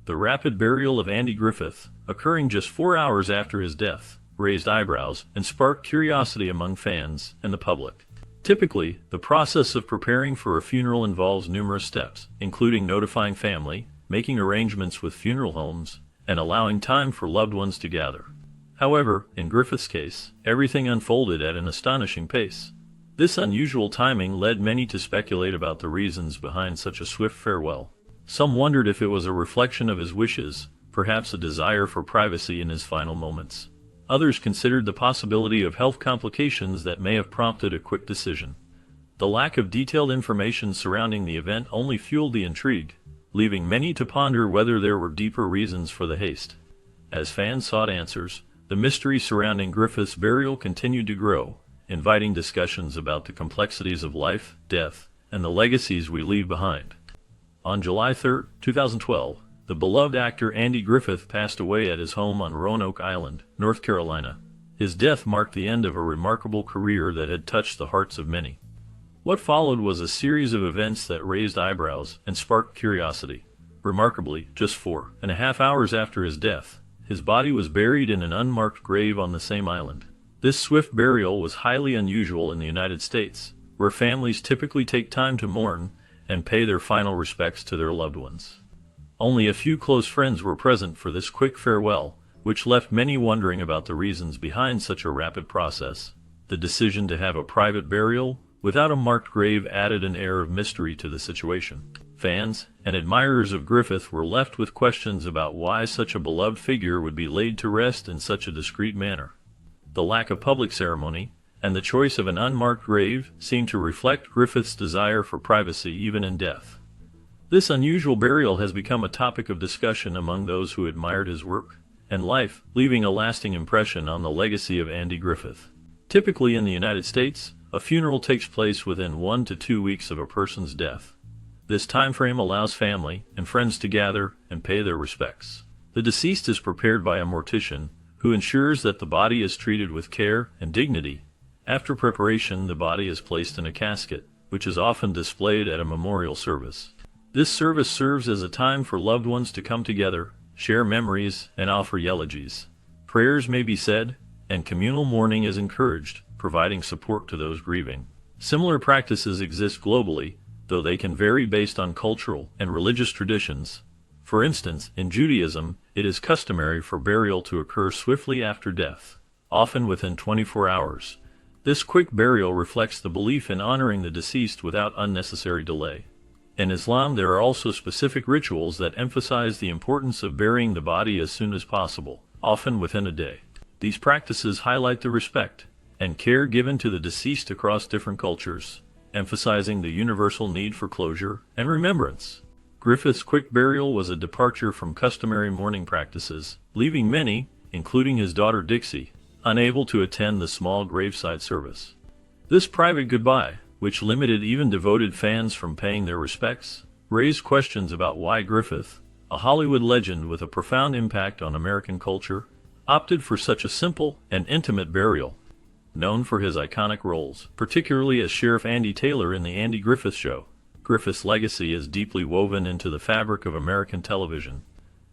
The rapid burial of Andy Griffith, occurring just 4 hours after his death, raised eyebrows and sparked curiosity among fans and the public. Typically, the process of preparing for a funeral involves numerous steps, including notifying family, making arrangements with funeral homes, and allowing time for loved ones to gather. However, in Griffith's case, everything unfolded at an astonishing pace. This unusual timing led many to speculate about the reasons behind such a swift farewell. Some wondered if it was a reflection of his wishes, perhaps a desire for privacy in his final moments. Others considered the possibility of health complications that may have prompted a quick decision. The lack of detailed information surrounding the event only fueled the intrigue, leaving many to ponder whether there were deeper reasons for the haste. As fans sought answers, the mystery surrounding Griffith's burial continued to grow, inviting discussions about the complexities of life, death, and the legacies we leave behind. On July 3, 2012, the beloved actor Andy Griffith passed away at his home on Roanoke Island, North Carolina. His death marked the end of a remarkable career that had touched the hearts of many. What followed was a series of events that raised eyebrows and sparked curiosity. Remarkably, just 4.5 hours after his death, his body was buried in an unmarked grave on the same island. This swift burial was highly unusual in the United States, where families typically take time to mourn and pay their final respects to their loved ones. Only a few close friends were present for this quick farewell, which left many wondering about the reasons behind such a rapid process. The decision to have a private burial without a marked grave added an air of mystery to the situation. Fans and admirers of Griffith were left with questions about why such a beloved figure would be laid to rest in such a discreet manner. The lack of public ceremony and the choice of an unmarked grave seemed to reflect Griffith's desire for privacy even in death. This unusual burial has become a topic of discussion among those who admired his work and life, leaving a lasting impression on the legacy of Andy Griffith. Typically in the United States, a funeral takes place within 1 to 2 weeks of a person's death. This time frame allows family and friends to gather and pay their respects. The deceased is prepared by a mortician, who ensures that the body is treated with care and dignity. After preparation, the body is placed in a casket, which is often displayed at a memorial service. This service serves as a time for loved ones to come together, share memories, and offer eulogies. Prayers may be said, and communal mourning is encouraged, providing support to those grieving. Similar practices exist globally, though they can vary based on cultural and religious traditions. For instance, in Judaism, it is customary for burial to occur swiftly after death, often within 24 hours. This quick burial reflects the belief in honoring the deceased without unnecessary delay. In Islam, there are also specific rituals that emphasize the importance of burying the body as soon as possible, often within a day. These practices highlight the respect and care given to the deceased across different cultures, emphasizing the universal need for closure and remembrance. Griffith's quick burial was a departure from customary mourning practices, leaving many, including his daughter Dixie, unable to attend the small graveside service. This private goodbye, which limited even devoted fans from paying their respects, raised questions about why Griffith, a Hollywood legend with a profound impact on American culture, opted for such a simple and intimate burial. Known for his iconic roles, particularly as Sheriff Andy Taylor in The Andy Griffith Show, Griffith's legacy is deeply woven into the fabric of American television.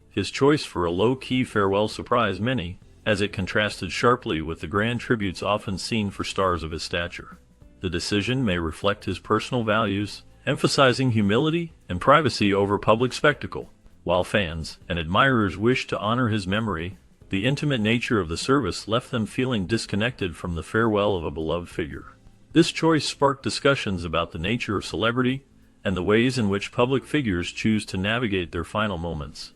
His choice for a low-key farewell surprised many, as it contrasted sharply with the grand tributes often seen for stars of his stature. The decision may reflect his personal values, emphasizing humility and privacy over public spectacle. While fans and admirers wished to honor his memory, the intimate nature of the service left them feeling disconnected from the farewell of a beloved figure. This choice sparked discussions about the nature of celebrity and the ways in which public figures choose to navigate their final moments.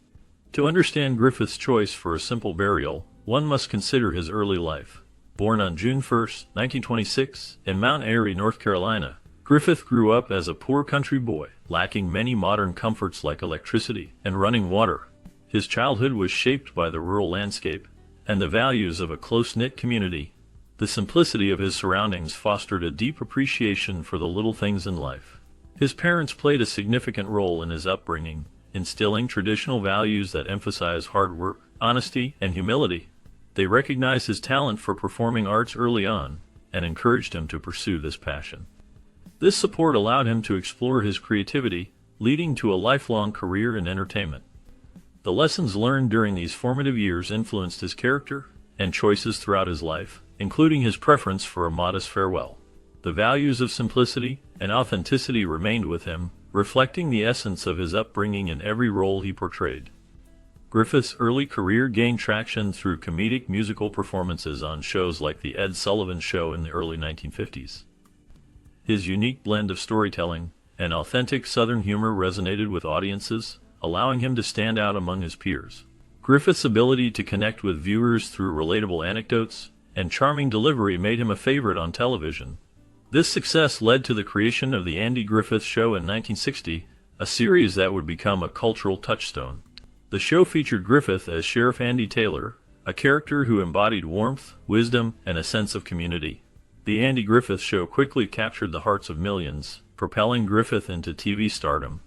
To understand Griffith's choice for a simple burial, one must consider his early life. Born on June 1, 1926, in Mount Airy, North Carolina, Griffith grew up as a poor country boy, lacking many modern comforts like electricity and running water. His childhood was shaped by the rural landscape and the values of a close-knit community. The simplicity of his surroundings fostered a deep appreciation for the little things in life. His parents played a significant role in his upbringing, instilling traditional values that emphasize hard work, honesty, and humility. They recognized his talent for performing arts early on and encouraged him to pursue this passion. This support allowed him to explore his creativity, leading to a lifelong career in entertainment. The lessons learned during these formative years influenced his character and choices throughout his life, including his preference for a modest farewell. The values of simplicity and authenticity remained with him, reflecting the essence of his upbringing in every role he portrayed. Griffith's early career gained traction through comedic musical performances on shows like The Ed Sullivan Show in the early 1950s. His unique blend of storytelling and authentic Southern humor resonated with audiences, allowing him to stand out among his peers. Griffith's ability to connect with viewers through relatable anecdotes and charming delivery made him a favorite on television. This success led to the creation of The Andy Griffith Show in 1960, a series that would become a cultural touchstone. The show featured Griffith as Sheriff Andy Taylor, a character who embodied warmth, wisdom, and a sense of community. The Andy Griffith Show quickly captured the hearts of millions, propelling Griffith into TV stardom.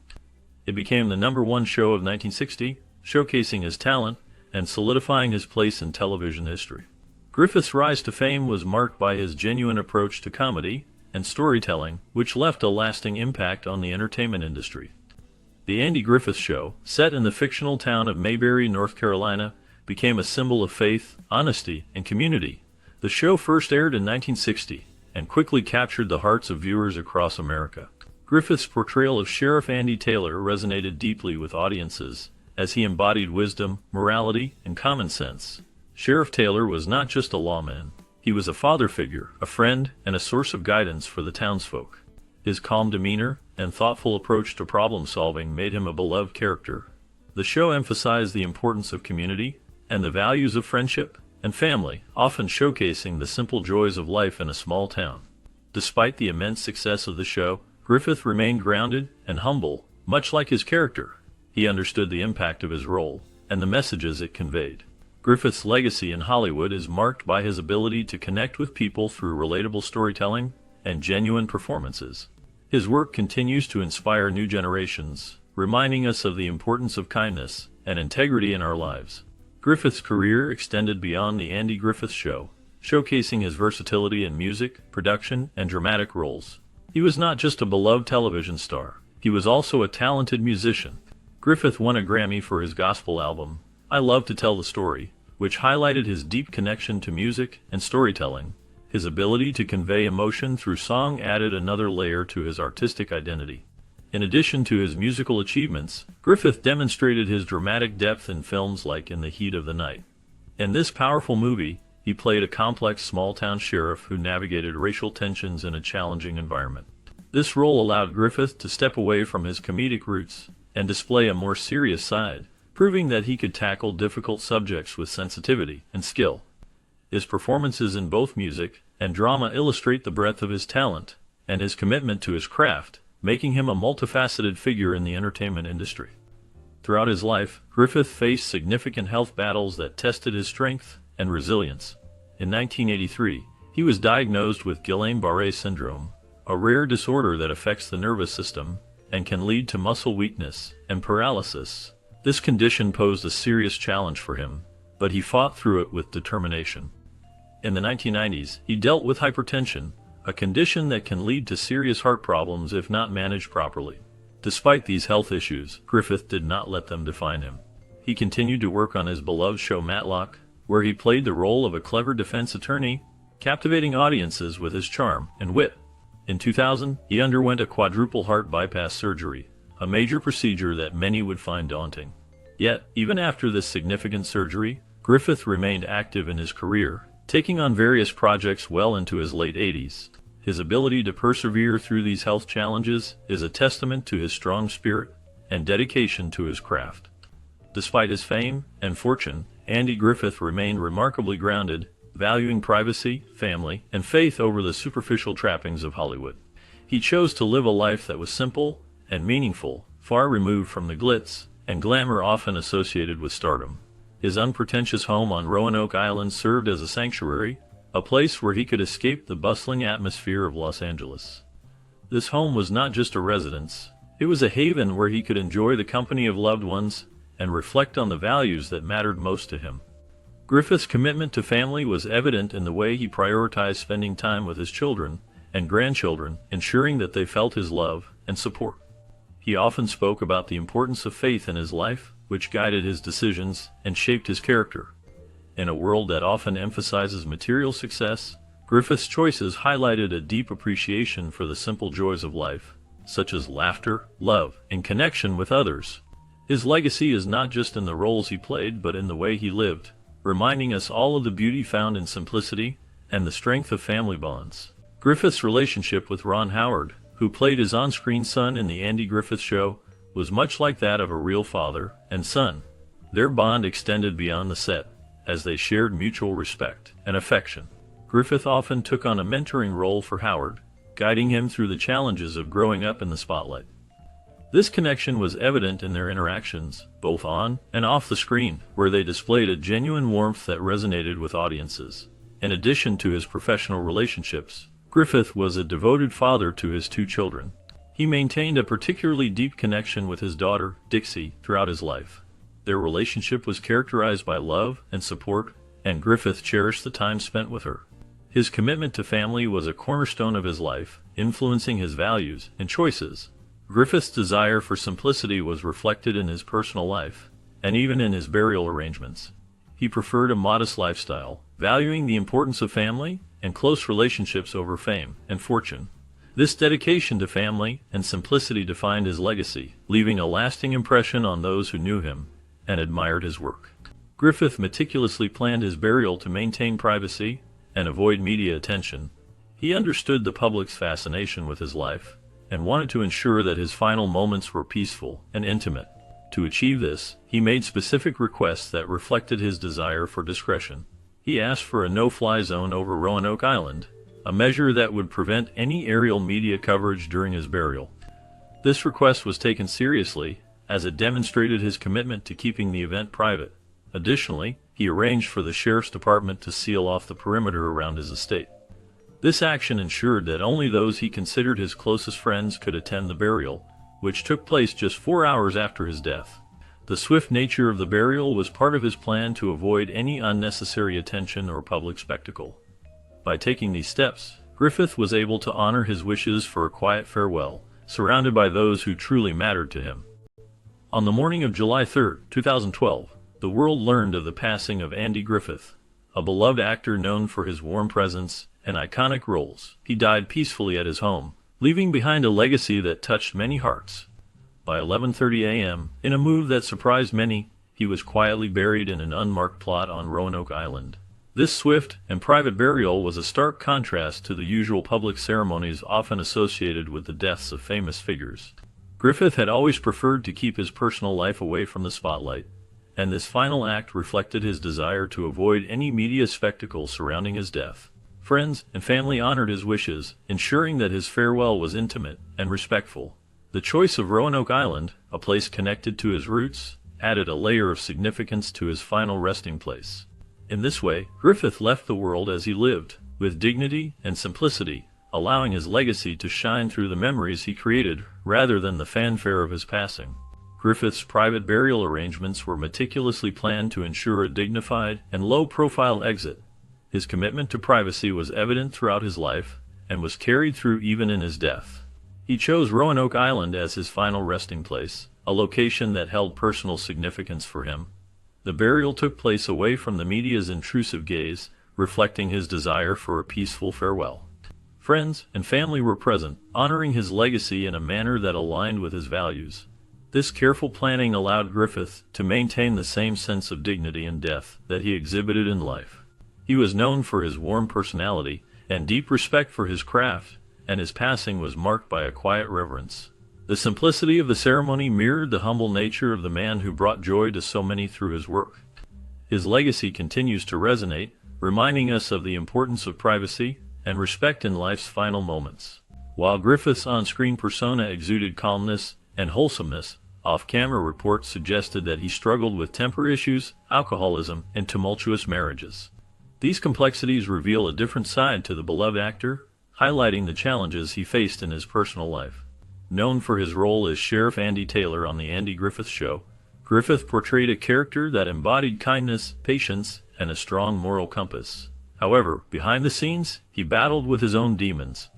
It became the #1 show of 1960, showcasing his talent and solidifying his place in television history. Griffith's rise to fame was marked by his genuine approach to comedy and storytelling, which left a lasting impact on the entertainment industry. The Andy Griffith Show, set in the fictional town of Mayberry, North Carolina, became a symbol of faith, honesty, and community. The show first aired in 1960 and quickly captured the hearts of viewers across America. Griffith's portrayal of Sheriff Andy Taylor resonated deeply with audiences, as he embodied wisdom, morality, and common sense. Sheriff Taylor was not just a lawman. He was a father figure, a friend, and a source of guidance for the townsfolk. His calm demeanor and thoughtful approach to problem-solving made him a beloved character. The show emphasized the importance of community and the values of friendship and family, often showcasing the simple joys of life in a small town. Despite the immense success of the show, Griffith remained grounded and humble, much like his character. He understood the impact of his role and the messages it conveyed. Griffith's legacy in Hollywood is marked by his ability to connect with people through relatable storytelling and genuine performances. His work continues to inspire new generations, reminding us of the importance of kindness and integrity in our lives. Griffith's career extended beyond The Andy Griffith Show, showcasing his versatility in music, production, and dramatic roles. He was not just a beloved television star, he was also a talented musician. Griffith won a Grammy for his gospel album, I Love to Tell the Story, which highlighted his deep connection to music and storytelling. His ability to convey emotion through song added another layer to his artistic identity. In addition to his musical achievements, Griffith demonstrated his dramatic depth in films like In the Heat of the Night. In this powerful movie, he played a complex small-town sheriff who navigated racial tensions in a challenging environment. This role allowed Griffith to step away from his comedic roots and display a more serious side, proving that he could tackle difficult subjects with sensitivity and skill. His performances in both music and drama illustrate the breadth of his talent and his commitment to his craft, making him a multifaceted figure in the entertainment industry. Throughout his life, Griffith faced significant health battles that tested his strength and resilience. In 1983, he was diagnosed with Guillain-Barré syndrome, a rare disorder that affects the nervous system and can lead to muscle weakness and paralysis. This condition posed a serious challenge for him, but he fought through it with determination. In the 1990s, he dealt with hypertension, a condition that can lead to serious heart problems if not managed properly. Despite these health issues, Griffith did not let them define him. He continued to work on his beloved show Matlock, where he played the role of a clever defense attorney, captivating audiences with his charm and wit. In 2000, he underwent a quadruple heart bypass surgery, a major procedure that many would find daunting. Yet, even after this significant surgery, Griffith remained active in his career, taking on various projects well into his late 80s. His ability to persevere through these health challenges is a testament to his strong spirit and dedication to his craft. Despite his fame and fortune, Andy Griffith remained remarkably grounded, valuing privacy, family, and faith over the superficial trappings of Hollywood. He chose to live a life that was simple and meaningful, far removed from the glitz and glamour often associated with stardom. His unpretentious home on Roanoke Island served as a sanctuary, a place where he could escape the bustling atmosphere of Los Angeles. This home was not just a residence, it was a haven where he could enjoy the company of loved ones and reflect on the values that mattered most to him. Griffith's commitment to family was evident in the way he prioritized spending time with his children and grandchildren, ensuring that they felt his love and support. He often spoke about the importance of faith in his life, which guided his decisions and shaped his character. In a world that often emphasizes material success, Griffith's choices highlighted a deep appreciation for the simple joys of life, such as laughter, love, and connection with others. His legacy is not just in the roles he played but in the way he lived, reminding us all of the beauty found in simplicity and the strength of family bonds. Griffith's relationship with Ron Howard, who played his on-screen son in The Andy Griffith Show, was much like that of a real father and son. Their bond extended beyond the set, as they shared mutual respect and affection. Griffith often took on a mentoring role for Howard, guiding him through the challenges of growing up in the spotlight. This connection was evident in their interactions, both on and off the screen, where they displayed a genuine warmth that resonated with audiences. In addition to his professional relationships, Griffith was a devoted father to his two children. He maintained a particularly deep connection with his daughter, Dixie, throughout his life. Their relationship was characterized by love and support, and Griffith cherished the time spent with her. His commitment to family was a cornerstone of his life, influencing his values and choices. Griffith's desire for simplicity was reflected in his personal life, and even in his burial arrangements. He preferred a modest lifestyle, valuing the importance of family and close relationships over fame and fortune. This dedication to family and simplicity defined his legacy, leaving a lasting impression on those who knew him and admired his work. Griffith meticulously planned his burial to maintain privacy and avoid media attention. He understood the public's fascination with his life and wanted to ensure that his final moments were peaceful and intimate. To achieve this, he made specific requests that reflected his desire for discretion. He asked for a no-fly zone over Roanoke Island, a measure that would prevent any aerial media coverage during his burial. This request was taken seriously, as it demonstrated his commitment to keeping the event private. Additionally, he arranged for the sheriff's department to seal off the perimeter around his estate. This action ensured that only those he considered his closest friends could attend the burial, which took place just 4 hours after his death. The swift nature of the burial was part of his plan to avoid any unnecessary attention or public spectacle. By taking these steps, Griffith was able to honor his wishes for a quiet farewell, surrounded by those who truly mattered to him. On the morning of July 3, 2012, the world learned of the passing of Andy Griffith, a beloved actor known for his warm presence and iconic roles. He died peacefully at his home, leaving behind a legacy that touched many hearts. By 11:30 a.m., in a move that surprised many, he was quietly buried in an unmarked plot on Roanoke Island. This swift and private burial was a stark contrast to the usual public ceremonies often associated with the deaths of famous figures. Griffith had always preferred to keep his personal life away from the spotlight, and this final act reflected his desire to avoid any media spectacle surrounding his death. Friends and family honored his wishes, ensuring that his farewell was intimate and respectful. The choice of Roanoke Island, a place connected to his roots, added a layer of significance to his final resting place. In this way, Griffith left the world as he lived, with dignity and simplicity, allowing his legacy to shine through the memories he created rather than the fanfare of his passing. Griffith's private burial arrangements were meticulously planned to ensure a dignified and low-profile exit. His commitment to privacy was evident throughout his life and was carried through even in his death. He chose Roanoke Island as his final resting place, a location that held personal significance for him. The burial took place away from the media's intrusive gaze, reflecting his desire for a peaceful farewell. Friends and family were present, honoring his legacy in a manner that aligned with his values. This careful planning allowed Griffith to maintain the same sense of dignity in death that he exhibited in life. He was known for his warm personality and deep respect for his craft, and his passing was marked by a quiet reverence. The simplicity of the ceremony mirrored the humble nature of the man who brought joy to so many through his work. His legacy continues to resonate, reminding us of the importance of privacy and respect in life's final moments. While Griffith's on-screen persona exuded calmness and wholesomeness, off-camera reports suggested that he struggled with temper issues, alcoholism, and tumultuous marriages. These complexities reveal a different side to the beloved actor, highlighting the challenges he faced in his personal life. Known for his role as Sheriff Andy Taylor on The Andy Griffith Show, Griffith portrayed a character that embodied kindness, patience, and a strong moral compass. However, behind the scenes, he battled with his own demons.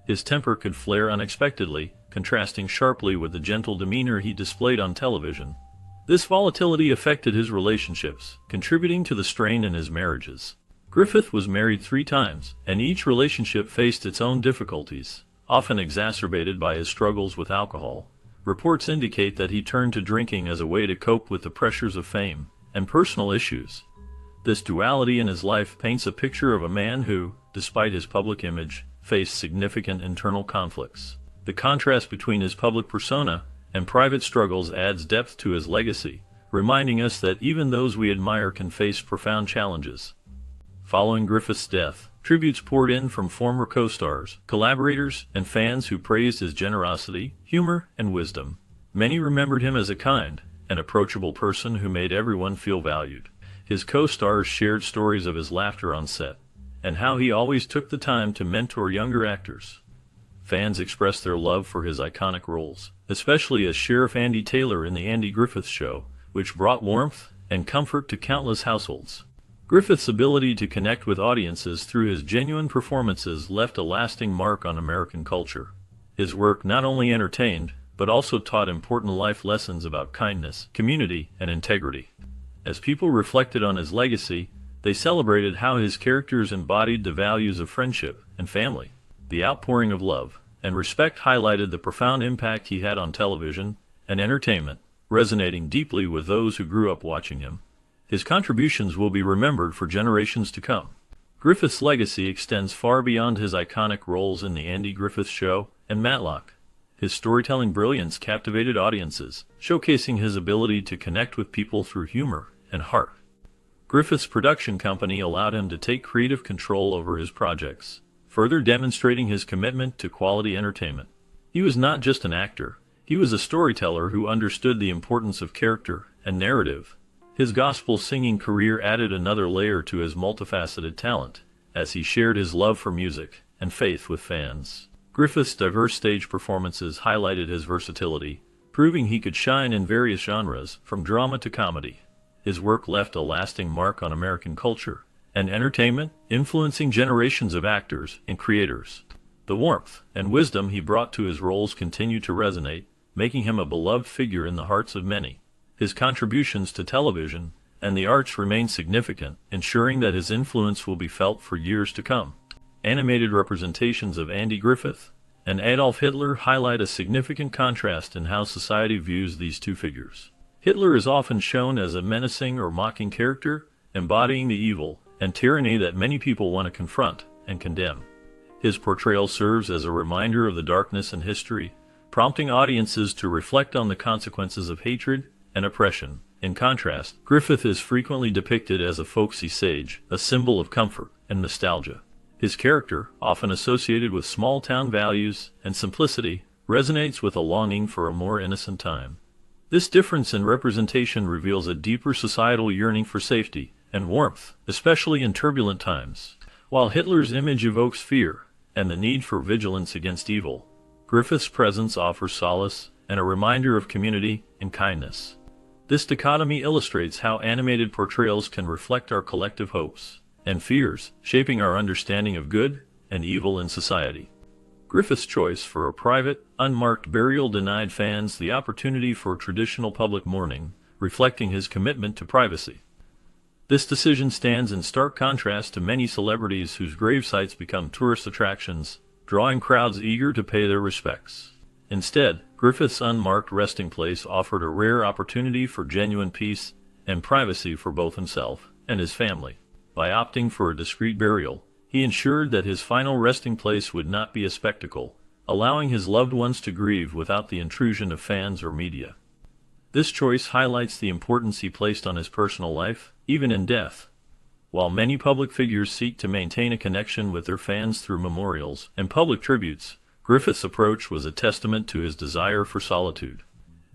His temper could flare unexpectedly, contrasting sharply with the gentle demeanor he displayed on television. This volatility affected his relationships, contributing to the strain in his marriages. Griffith was married 3 times, and each relationship faced its own difficulties, often exacerbated by his struggles with alcohol. Reports indicate that he turned to drinking as a way to cope with the pressures of fame and personal issues. This duality in his life paints a picture of a man who, despite his public image, faced significant internal conflicts. The contrast between his public persona and private struggles adds depth to his legacy, reminding us that even those we admire can face profound challenges. Following Griffith's death, tributes poured in from former co-stars, collaborators, and fans who praised his generosity, humor, and wisdom. Many remembered him as a kind and approachable person who made everyone feel valued. His co-stars shared stories of his laughter on set, and how he always took the time to mentor younger actors. Fans expressed their love for his iconic roles, especially as Sheriff Andy Taylor in The Andy Griffith Show, which brought warmth and comfort to countless households. Griffith's ability to connect with audiences through his genuine performances left a lasting mark on American culture. His work not only entertained, but also taught important life lessons about kindness, community, and integrity. As people reflected on his legacy, they celebrated how his characters embodied the values of friendship and family. The outpouring of love and respect highlighted the profound impact he had on television and entertainment, resonating deeply with those who grew up watching him. His contributions will be remembered for generations to come. Griffith's legacy extends far beyond his iconic roles in The Andy Griffith Show and Matlock. His storytelling brilliance captivated audiences, showcasing his ability to connect with people through humor and heart. Griffith's production company allowed him to take creative control over his projects, further demonstrating his commitment to quality entertainment. He was not just an actor, he was a storyteller who understood the importance of character and narrative. His gospel singing career added another layer to his multifaceted talent, as he shared his love for music and faith with fans. Griffith's diverse stage performances highlighted his versatility, proving he could shine in various genres, from drama to comedy. His work left a lasting mark on American culture and entertainment, influencing generations of actors and creators. The warmth and wisdom he brought to his roles continue to resonate, making him a beloved figure in the hearts of many. His contributions to television and the arts remain significant, ensuring that his influence will be felt for years to come. Animated representations of Andy Griffith and Adolf Hitler highlight a significant contrast in how society views these two figures. Hitler is often shown as a menacing or mocking character, embodying the evil and tyranny that many people want to confront and condemn. His portrayal serves as a reminder of the darkness in history, prompting audiences to reflect on the consequences of hatred and oppression. In contrast, Griffith is frequently depicted as a folksy sage, a symbol of comfort and nostalgia. His character, often associated with small-town values and simplicity, resonates with a longing for a more innocent time. This difference in representation reveals a deeper societal yearning for safety and warmth, especially in turbulent times. While Hitler's image evokes fear and the need for vigilance against evil, Griffith's presence offers solace and a reminder of community and kindness. This dichotomy illustrates how animated portrayals can reflect our collective hopes and fears, shaping our understanding of good and evil in society. Griffith's choice for a private, unmarked burial denied fans the opportunity for traditional public mourning, reflecting his commitment to privacy. This decision stands in stark contrast to many celebrities whose gravesites become tourist attractions, drawing crowds eager to pay their respects. Instead, Griffith's unmarked resting place offered a rare opportunity for genuine peace and privacy for both himself and his family. By opting for a discreet burial, he ensured that his final resting place would not be a spectacle, allowing his loved ones to grieve without the intrusion of fans or media. This choice highlights the importance he placed on his personal life, even in death. While many public figures seek to maintain a connection with their fans through memorials and public tributes, Griffith's approach was a testament to his desire for solitude.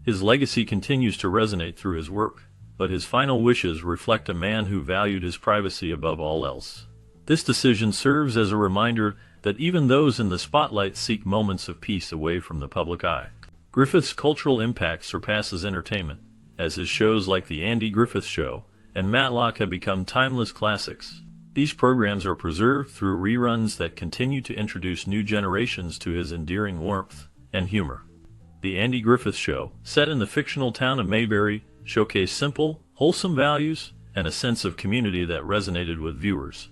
His legacy continues to resonate through his work, but his final wishes reflect a man who valued his privacy above all else. This decision serves as a reminder that even those in the spotlight seek moments of peace away from the public eye. Griffith's cultural impact surpasses entertainment, as his shows like The Andy Griffith Show and Matlock have become timeless classics. These programs are preserved through reruns that continue to introduce new generations to his endearing warmth and humor. The Andy Griffith Show, set in the fictional town of Mayberry, showcased simple, wholesome values and a sense of community that resonated with viewers.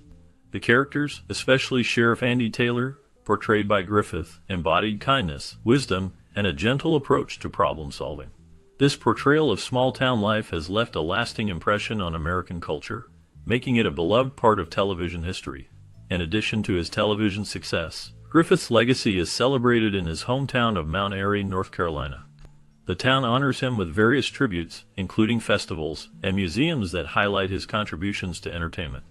The characters, especially Sheriff Andy Taylor, portrayed by Griffith, embodied kindness, wisdom, and a gentle approach to problem solving. This portrayal of small-town life has left a lasting impression on American culture, making it a beloved part of television history. In addition to his television success, Griffith's legacy is celebrated in his hometown of Mount Airy, North Carolina. The town honors him with various tributes, including festivals and museums that highlight his contributions to entertainment.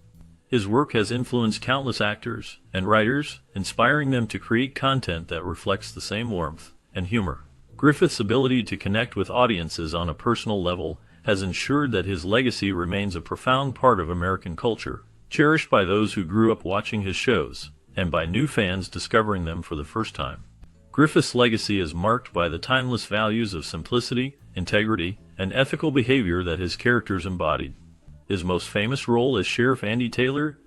His work has influenced countless actors and writers, inspiring them to create content that reflects the same warmth and humor. Griffith's ability to connect with audiences on a personal level has ensured that his legacy remains a profound part of American culture, cherished by those who grew up watching his shows, and by new fans discovering them for the first time. Griffith's legacy is marked by the timeless values of simplicity, integrity, and ethical behavior that his characters embodied. His most famous role as Sheriff Andy Taylor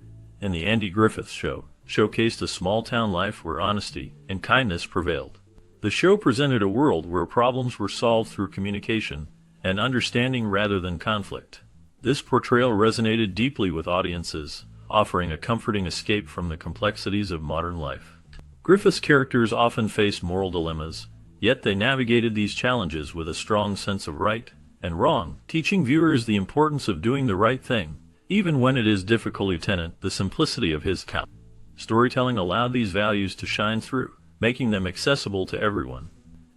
in The Andy Griffith Show showcased a small-town life where honesty and kindness prevailed. The show presented a world where problems were solved through communication and understanding rather than conflict. This portrayal resonated deeply with audiences, offering a comforting escape from the complexities of modern life. Griffith's characters often faced moral dilemmas, yet they navigated these challenges with a strong sense of right and wrong, teaching viewers the importance of doing the right thing, even when it is difficult. Lieutenant, the simplicity of his storytelling allowed these values to shine through, making them accessible to everyone.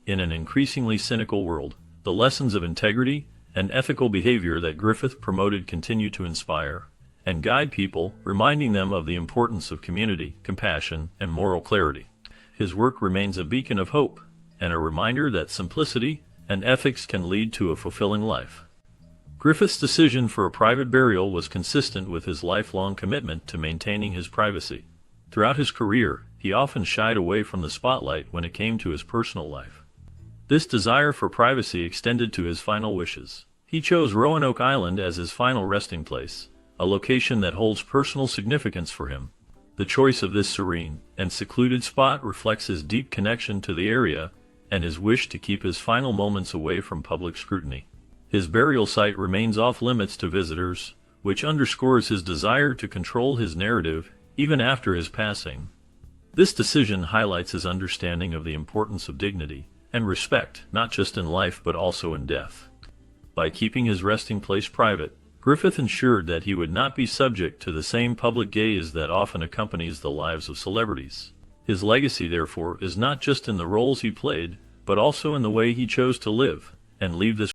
In an increasingly cynical world, the lessons of integrity and ethical behavior that Griffith promoted continue to inspire and guide people, reminding them of the importance of community, compassion, and moral clarity. His work remains a beacon of hope and a reminder that simplicity and ethics can lead to a fulfilling life. Griffith's decision for a private burial was consistent with his lifelong commitment to maintaining his privacy. Throughout his career, he often shied away from the spotlight when it came to his personal life. This desire for privacy extended to his final wishes. He chose Roanoke Island as his final resting place, a location that holds personal significance for him. The choice of this serene and secluded spot reflects his deep connection to the area and his wish to keep his final moments away from public scrutiny. His burial site remains off limits to visitors, which underscores his desire to control his narrative even after his passing. This decision highlights his understanding of the importance of dignity and respect, not just in life but also in death. By keeping his resting place private, Griffith ensured that he would not be subject to the same public gaze that often accompanies the lives of celebrities. His legacy, therefore, is not just in the roles he played, but also in the way he chose to live and leave this